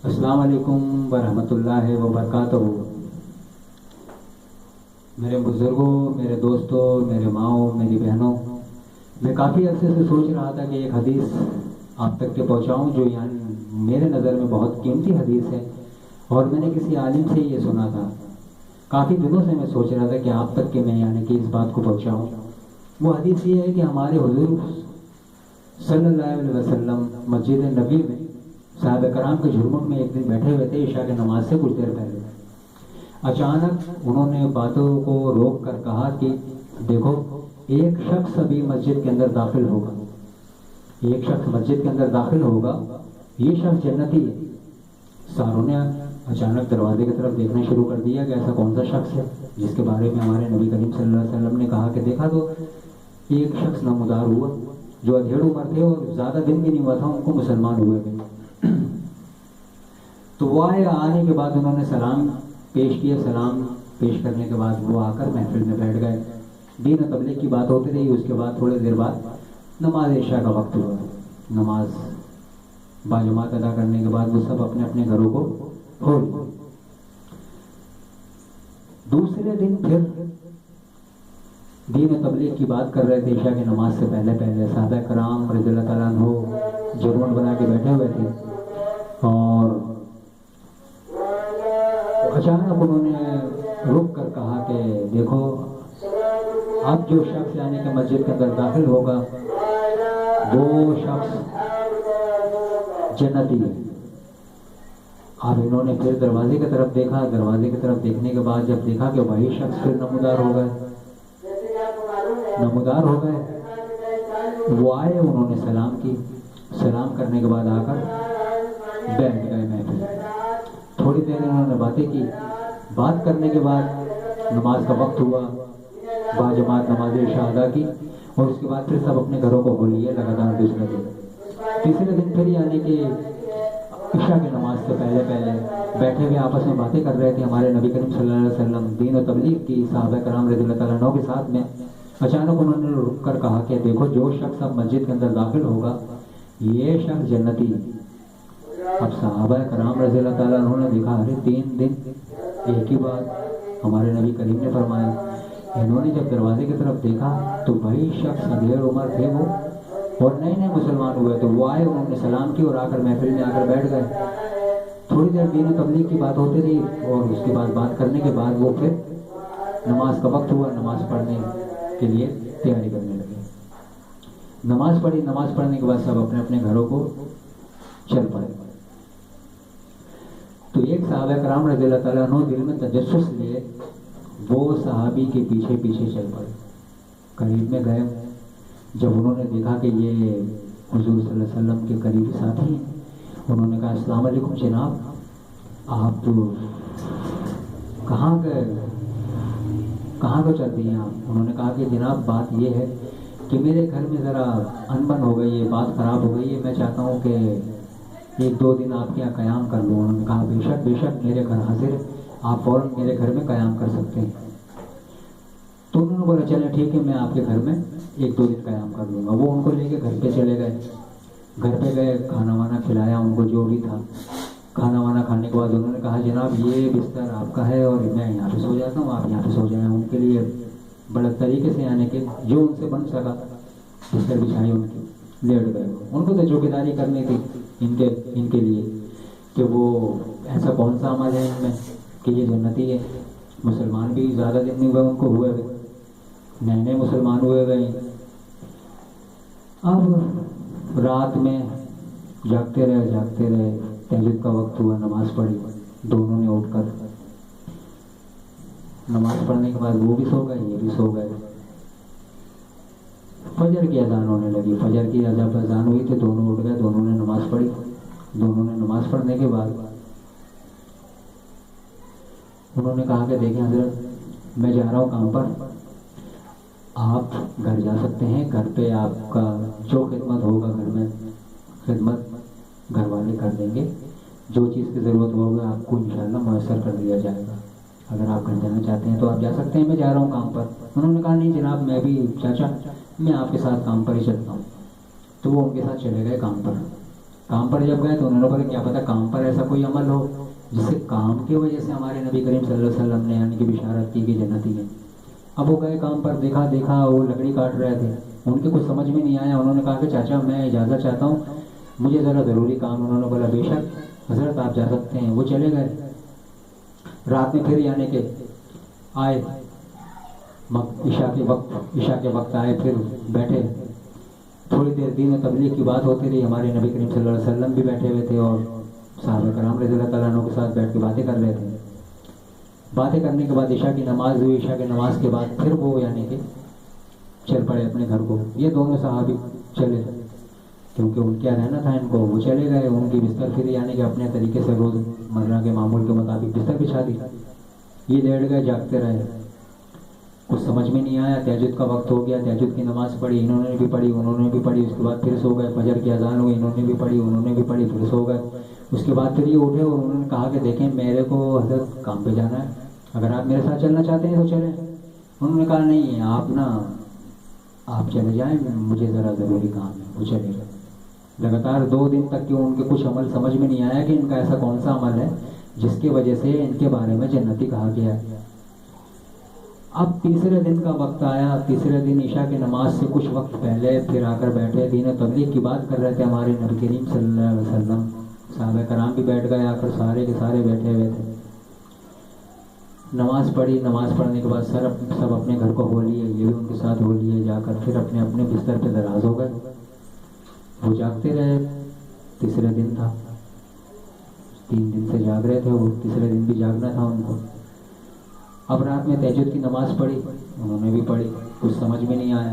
السلام علیکم ورحمۃ اللہ وبرکاتہ۔ میرے بزرگوں، میرے دوستوں، میرے ماؤں، میری بہنوں، میں کافی عرصے سے سوچ رہا تھا کہ ایک حدیث آپ تک کے پہنچاؤں جو یعنی میرے نظر میں بہت قیمتی حدیث ہے، اور میں نے کسی عالم سے یہ سنا تھا۔ کافی دنوں سے میں سوچ رہا تھا کہ آپ تک کے میں یعنی کہ اس بات کو پہنچاؤں۔ وہ حدیث یہ ہے کہ ہمارے حضور صلی اللہ علیہ وسلم مسجد نبی میں صحابہ کرام کے جھرمٹ میں ایک دن بیٹھے ہوئے تھے عشاء کی نماز سے کچھ دیر پہلے۔ اچانک انہوں نے باتوں کو روک کر کہا کہ دیکھو، ایک شخص ابھی مسجد کے اندر داخل ہوگا، ایک شخص مسجد کے اندر داخل ہوگا، یہ شخص جنتی ہے۔ ساروں نے اچانک دروازے کی طرف دیکھنا شروع کر دیا کہ ایسا کون سا شخص ہے جس کے بارے میں ہمارے نبی کریم صلی اللہ علیہ وسلم نے کہا کہ دیکھا تو ایک شخص نمودار ہوا جو ادھیڑ عمر تھے اور زیادہ دن بھی نہیں ہوا تھا ان کو مسلمان ہوئے تھے۔ تو وہ آنے کے بعد انہوں نے سلام پیش کیا، سلام پیش کرنے کے بعد وہ آ کر محفل میں بیٹھ گئے۔ دین و تبلیغ کی بات ہوتی رہی۔ اس کے بعد تھوڑی دیر بعد نماز عشاء کا وقت ہوا۔ نماز باجماعت ادا کرنے کے بعد وہ سب اپنے اپنے گھروں کو ہو گئے۔ دوسرے دن پھر دین و تبلیغ کی بات کر رہے تھے عشاء کی نماز سے پہلے صحابہ کرام رضی اللہ تعالیٰ عنہ جھرمٹ بنا کے بیٹھے ہوئے تھے، اور اچانک انہوں نے رک کر کہا کہ دیکھو، اب جو شخص یعنی کہ مسجد کے اندر داخل ہوگا وہ شخص جنتی ہے۔ اب انہوں نے پھر دروازے کی طرف دیکھا، دروازے کی طرف دیکھنے کے بعد جب دیکھا کہ وہی شخص پھر نمودار ہو گئے، وہ آئے، انہوں نے سلام کی، سلام کرنے کے بعد آ کر بیٹھ گئے محفل۔ تھوڑی دیر انہوں نے باتیں کی، بات کرنے کے بعد نماز کا وقت ہوا، باجماعت نماز عشاء ادا کی، اور اس کے بعد پھر سب اپنے گھروں کو ہو لیے لگاتار دوسرے دن۔ تیسرے دن پھر یعنی کہ عشاء کی نماز سے پہلے بیٹھے ہوئے آپس میں باتیں کر رہے تھے ہمارے نبی کریم صلی اللہ علیہ وسلم دین و تبلیغ کی صحابہ کرام رضی اللہ تعالیٰ عنہ کے ساتھ میں۔ اچانک انہوں نے رک کر کہا کہ دیکھو، جو شخص اب مسجد کے اندر داخل ہوگا یہ شخص جنتی ہے۔ اب صحابہ کرام رضی اللہ تعالیٰ عنہ نے دیکھا، ارے 3 دن ایک ہی بات ہمارے نبی کریم نے فرمایا۔ انہوں نے جب دروازے کی طرف دیکھا تو وہی شخص ادھیڑ عمر تھے وہ، اور نئے نئے مسلمان ہوئے، تو وہ آئے، انہوں نے سلام کی اور آ کر محفل میں آ کر بیٹھ گئے۔ تھوڑی دیر دین و تبلیغ کی بات ہوتی رہی، اور اس کے بعد بات کرنے کے بعد وہ پھر نماز کا وقت ہوا، نماز پڑھنے کے لیے تیاری کرنے لگے۔ نماز پڑھی، نماز پڑھنے کے بعد سب اپنے اپنے گھروں کو چل پڑے۔ تو ایک صحابہ کرام رضی اللہ تعالیٰ عنہ دل میں تجسس لیے وہ صحابی کے پیچھے پیچھے چل پڑے، قریب میں گئے۔ جب انہوں نے دیکھا کہ یہ حضور صلی اللہ علیہ وسلم کے قریبی ساتھی ہیں، انہوں نے کہا السلام علیکم جناب، آپ تو کہاں کو چل رہی ہیں آپ؟ انہوں نے کہا کہ جناب بات یہ ہے کہ میرے گھر میں ذرا انبن ہو گئی ہے، بات خراب ہو گئی ہے، میں چاہتا ہوں کہ 1-2 دن آپ کے یہاں قیام کر لوں۔ انہوں نے کہا بے شک میرے گھر حاضر ہے، آپ فوراً میرے گھر میں قیام کر سکتے ہیں۔ تو انہوں نے بولا چلیں ٹھیک ہے، میں آپ کے گھر میں 1-2 دن قیام کر لوں گا۔ وہ ان کو لے کے گھر پہ چلے گئے، گھر پہ گئے، کھانا وانا کھلایا ان کو جو بھی تھا۔ کھانا وانا کھانے کے بعد انہوں نے کہا جناب یہ بستر آپ کا ہے اور میں یہاں پہ سو جاتا ہوں، آپ یہاں پہ سو جائیں۔ ان کے لیے بڑے طریقے سے یعنی کہ جو ان سے بن سکا بستر بچھائی، ان کی لیٹ گئے۔ ان کو تو چوکیداری کرنی تھی ان کے لیے کہ وہ ایسا کون سا عمل ہے ان میں کہ یہ جنتی ہے۔ مسلمان بھی زیادہ دن نہیں ہوئے ان کو ہوئے، نئے نئے مسلمان ہوئے گئے۔ اب رات میں جاگتے رہے، تہجد کا وقت ہوا، نماز پڑھی، دونوں نے اٹھ کر نماز پڑھنے کے بعد وہ بھی سو گئے، یہ بھی سو گئے۔ فجر کی اذان ہونے لگی، فجر کی جب اذان ہوئی تو دونوں اٹھ گئے، دونوں نے نماز پڑھی۔ دونوں نے نماز پڑھنے کے بعد انہوں نے کہا کہ دیکھیں حضرت، میں جا رہا ہوں کام پر، آپ گھر جا سکتے ہیں، گھر پہ آپ کا جو خدمت ہوگا گھر میں خدمت گھر والے کر دیں گے، جو چیز کی ضرورت ہوگا آپ کو انشاءاللہ میسر کر دیا جائے گا، اگر آپ گھر جانا چاہتے ہیں تو آپ جا سکتے ہیں، میں جا رہا ہوں کام پر۔ انہوں نے کہا نہیں جناب، میں بھی چاچا میں آپ کے ساتھ کام پر ہی چلتا ہوں۔ تو وہ ان کے ساتھ چلے گئے کام پر۔ کام پر جب گئے تو انہوں نے بولا کیا پتا کام پر ایسا کوئی عمل ہو جس سے کام کی وجہ سے ہمارے نبی کریم صلی اللہ علیہ وسلم نے یعنی کہ بشارت کی کہ جنتی ہے. اب وہ گئے کام پر, دیکھا وہ لکڑی کاٹ رہے تھے, ان کے کچھ سمجھ میں نہیں آیا. انہوں نے کہا کہ چاچا میں اجازت چاہتا ہوں, مجھے ذرا ضروری کام. انہوں نے بولا بے شک حضرت آپ جا سکتے ہیں. وہ چلے گئے. رات میں پھر یعنی کہ آئے, عشاء کے وقت آئے, پھر بیٹھے. تھوڑی دیر دین تبلیغ کی بات ہوتی رہی. ہمارے نبی کریم صلی اللہ علیہ وسلم بھی بیٹھے ہوئے تھے اور صحابہ کرام رضی اللہ تعالیٰ عنہ کے ساتھ بیٹھ کے باتیں کر رہے تھے. باتیں کرنے کے بعد عشاء کی نماز ہوئی. عشاء کی نماز کے بعد پھر وہ یعنی کہ چل پڑے اپنے گھر کو. یہ دونوں صحابی چلے کیونکہ ان کیا رہنا تھا ان کو. وہ چلے گئے, ان کی بستر پھر یعنی کہ اپنے طریقے سے روز مرہ کے معمول کے مطابق بستر بچھا دی. یہ لیٹ گئے, جاگتے رہے. کچھ سمجھ میں نہیں آیا. تہجد کا وقت ہو گیا, تہجد کی نماز پڑھی, انہوں نے بھی پڑھی, انہوں نے بھی پڑھی. اس کے بعد پھر سو گئے. فجر کی اذان ہوئی, انہوں نے بھی پڑھی, انہوں نے بھی پڑھی, پھر سو گئے. اس کے بعد پھر یہ اٹھے اور انہوں نے کہا کہ دیکھیں میرے کو حضرت کام پہ جانا ہے, اگر آپ میرے ساتھ چلنا چاہتے ہیں تو چلیں. انہوں نے کہا نہیں آپ چلے جائیں, مجھے ذرا ضروری کام ہے. وہ چلے گئے. لگاتار 2 دن تک کیوں ان کے کچھ عمل سمجھ میں نہیں آیا کہ ان کا ایسا کون سا عمل ہے جس کی وجہ سے ان کے بارے میں جنتی کہا گیا ہے. اب تیسرے دن کا وقت آیا. تیسرے دن عشاء کی نماز سے کچھ وقت پہلے پھر آ کر بیٹھے, دین و تبلیغ کی بات کر رہے تھے ہمارے نبی کریم صلی اللہ علیہ وسلم. صحابہ کرام بھی بیٹھ گئے, آ کر سارے کے سارے بیٹھے ہوئے تھے. نماز پڑھی. نماز پڑھنے کے بعد سب اپنے گھر کو ہو لیے, یہ بھی ان کے ساتھ ہو لیے. جا کر پھر اپنے اپنے بستر پہ دراز ہو گئے. وہ جاگتے رہے. تیسرا دن تھا, 3 دن سے جاگ رہے تھے وہ, تیسرے دن بھی جاگنا تھا ان کو. اب رات میں تہجد کی نماز پڑھی, انہوں نے بھی پڑھی, کچھ سمجھ میں نہیں آیا.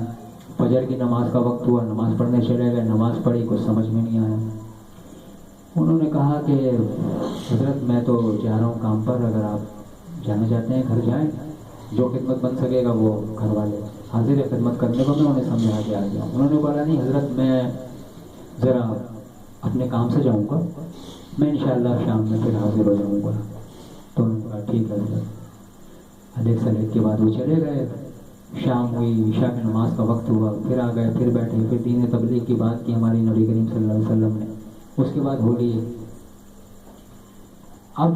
فجر کی نماز کا وقت ہوا, نماز پڑھنے چلے گئے, نماز پڑھی, کچھ سمجھ میں نہیں آیا. انہوں نے کہا کہ حضرت میں تو جا رہا ہوں کام پر, اگر آپ جانا چاہتے ہیں گھر جائیں, جو خدمت بن سکے گا وہ گھر والے حاضر ہے خدمت کرنے کو. میں انہیں سمجھا کے آ گیا. انہوں نے بولا نہیں حضرت میں ذرا اپنے کام سے جاؤں گا, میں انشاءاللہ شام میں پھر حاضر ہو جاؤں گا. تو انہوں نے کہا ٹھیک ہے حضرت. الیک سلیک کے بعد وہ چلے گئے. شام ہوئی, عشاء کی نماز کا وقت ہوا, پھر آ گئے, پھر بیٹھے, پھر دین تبلیغ کی بات کی ہماری نبی کریم صلی اللہ علیہ وسلم نے. اس کے بعد ہو لیے. اب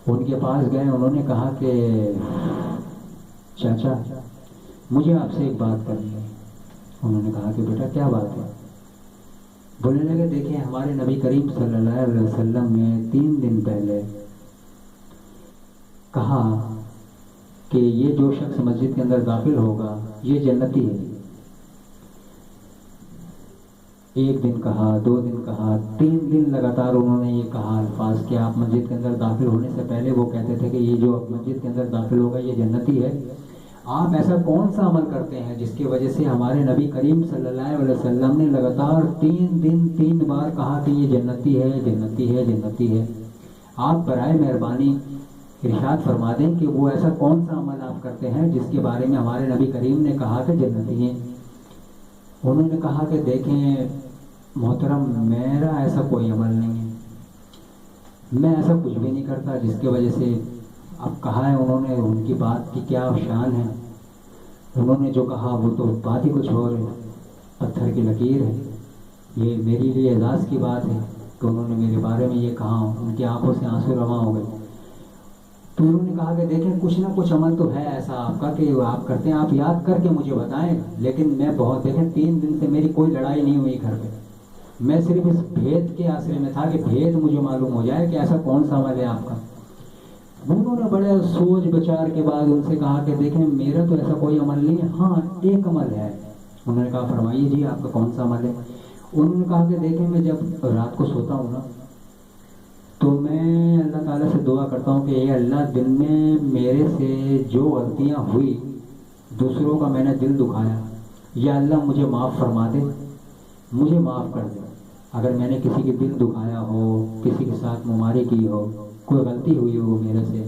ان کے پاس گئے. انہوں نے کہا کہ چاچا مجھے آپ سے ایک بات کرنی ہے. انہوں نے کہا کہ بیٹا کیا بات ہے؟ بولنے لگے دیکھیں ہمارے نبی کریم صلی اللہ علیہ وسلم نے 3 دن پہلے کہا کہ یہ جو شخص مسجد کے اندر داخل ہوگا یہ جنتی ہے. 1 دن کہا, 2 دن کہا, 3 دن لگاتار انہوں نے یہ کہا الفاظ کہ آپ مسجد کے اندر داخل ہونے سے پہلے وہ کہتے تھے کہ یہ جو مسجد کے اندر داخل ہوگا یہ جنتی ہے. آپ ایسا کون سا عمل کرتے ہیں جس کی وجہ سے ہمارے نبی کریم صلی اللہ علیہ وسلم نے لگاتار 3 دن 3 بار کہا کہ یہ جنتی ہے, جنتی ہے, جنتی ہے. آپ برائے مہربانی ارشاد فرما دیں کہ وہ ایسا کون سا عمل آپ کرتے ہیں جس کے بارے میں ہمارے نبی کریم نے کہا کہ جنتی ہیں. انہوں نے کہا کہ دیکھیں محترم میرا ایسا کوئی عمل نہیں ہے, میں ایسا کچھ بھی نہیں کرتا جس کی وجہ سے. اب کہا ہے انہوں نے, ان کی بات کی کیا شان ہے. انہوں نے جو کہا وہ تو بات ہی کچھ اور ہے, پتھر کی لکیر ہے. یہ میرے لیے اعزاز کی بات ہے کہ انہوں نے میرے بارے میں یہ کہا. ان کی آنکھوں سے آنسو رواں ہو گئے. تو انہوں نے کہا کہ دیکھیں کچھ نہ کچھ عمل تو ہے ایسا آپ کا کہ آپ کرتے ہیں, آپ یاد کر کے مجھے بتائیں. لیکن میں بہت دیکھیں 3 دن سے میری کوئی لڑائی نہیں ہوئی گھر پہ. میں صرف اس بھید کے آسرے میں تھا کہ بھید مجھے معلوم ہو جائے کہ ایسا کون سا عمل ہے آپ کا. انہوں نے بڑے سوچ بچار کے بعد ان سے کہا کہ دیکھیں میرا تو ایسا کوئی عمل نہیں ہے, ہاں ایک عمل ہے. انہوں نے کہا فرمائیے جی آپ کا کون سا عمل ہے. انہوں نے کہا کہ دیکھیں میں جب رات کو سوتا ہوں نا تو میں اللہ تعالیٰ سے دعا کرتا ہوں کہ اے اللہ دن میں میرے سے جو غلطیاں ہوئی, دوسروں کا میں نے دل دکھایا, یا اللہ مجھے معاف فرما دے, مجھے معاف کر دے. اگر میں نے کسی کے دل دکھایا ہو, کسی کے ساتھ مماری کی ہو, کوئی غلطی ہوئی ہو میرے سے,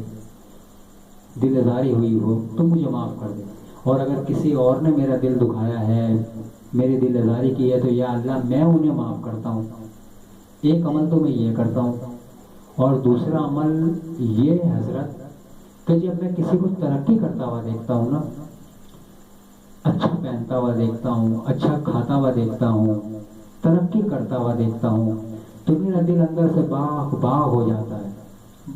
دل ازاری ہوئی ہو تو مجھے معاف کر دے. اور اگر کسی اور نے میرا دل دکھایا ہے, میری دل ازاری کی ہے تو یا اللہ میں انہیں معاف کرتا ہوں. ایک عمل تو میں یہ کرتا ہوں. اور دوسرا عمل یہ ہے حضرت کہ جب میں کسی کو ترقی کرتا ہوا دیکھتا ہوں نا, اچھا پہنتا ہوا دیکھتا ہوں, اچھا کھاتا ہوا دیکھتا ہوں, ترقی کرتا ہوا دیکھتا ہوں تو میرا دل اندر سے باغ باغ ہو جاتا ہے،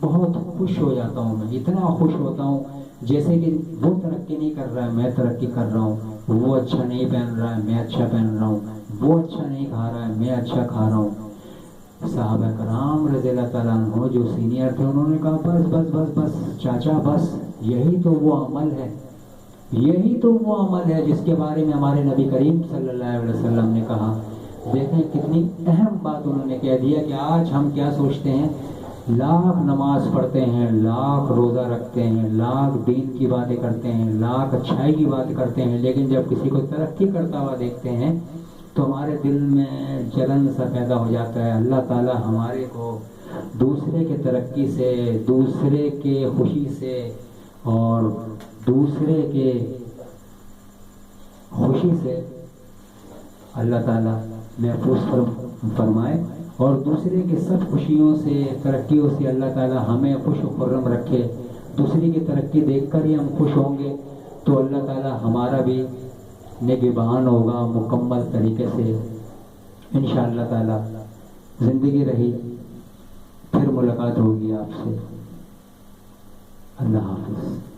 بہت خوش ہو جاتا ہوں، میں اتنا خوش ہوتا ہوں جیسے کہ وہ ترقی نہیں کر رہا ہے میں ترقی کر رہا ہوں، وہ اچھا نہیں پہن رہا ہے میں اچھا پہن رہا ہوں، وہ اچھا نہیں کھا رہا ہے میں اچھا کھا رہا ہوں۔ صحابہ کرام رضی اللہ تعالیٰ عنہ جو سینئر تھے انہوں نے کہا بس بس بس بس چاچا بس، یہی تو وہ عمل ہے، یہی تو وہ عمل ہے جس کے بارے میں ہمارے نبی کریم صلی اللہ علیہ وسلم نے کہا۔ دیکھیں کتنی اہم بات انہوں نے کہہ دیا کہ آج ہم کیا سوچتے ہیں، لاکھ نماز پڑھتے ہیں، لاکھ روزہ رکھتے ہیں، لاکھ دین کی باتیں کرتے ہیں، لاکھ اچھائی کی بات کرتے ہیں، لیکن جب کسی کو ترقی کرتا ہوا دیکھتے ہیں تو ہمارے دل میں جلن سا پیدا ہو جاتا ہے۔ اللہ تعالیٰ ہمارے کو دوسرے کے ترقی سے، دوسرے کے خوشی سے اور دوسرے کے خوشی سے اللہ تعالیٰ محفوظ فرمائے، اور دوسرے کے سب خوشیوں سے ترقیوں سے اللہ تعالیٰ ہمیں خوش و خرم رکھے۔ دوسری کی ترقی دیکھ کر ہی ہم خوش ہوں گے تو اللہ تعالیٰ ہمارا بھی نگہبان ہوگا مکمل طریقے سے انشاءاللہ تعالیٰ۔ زندگی رہی پھر ملاقات ہوگی آپ سے۔ اللہ حافظ۔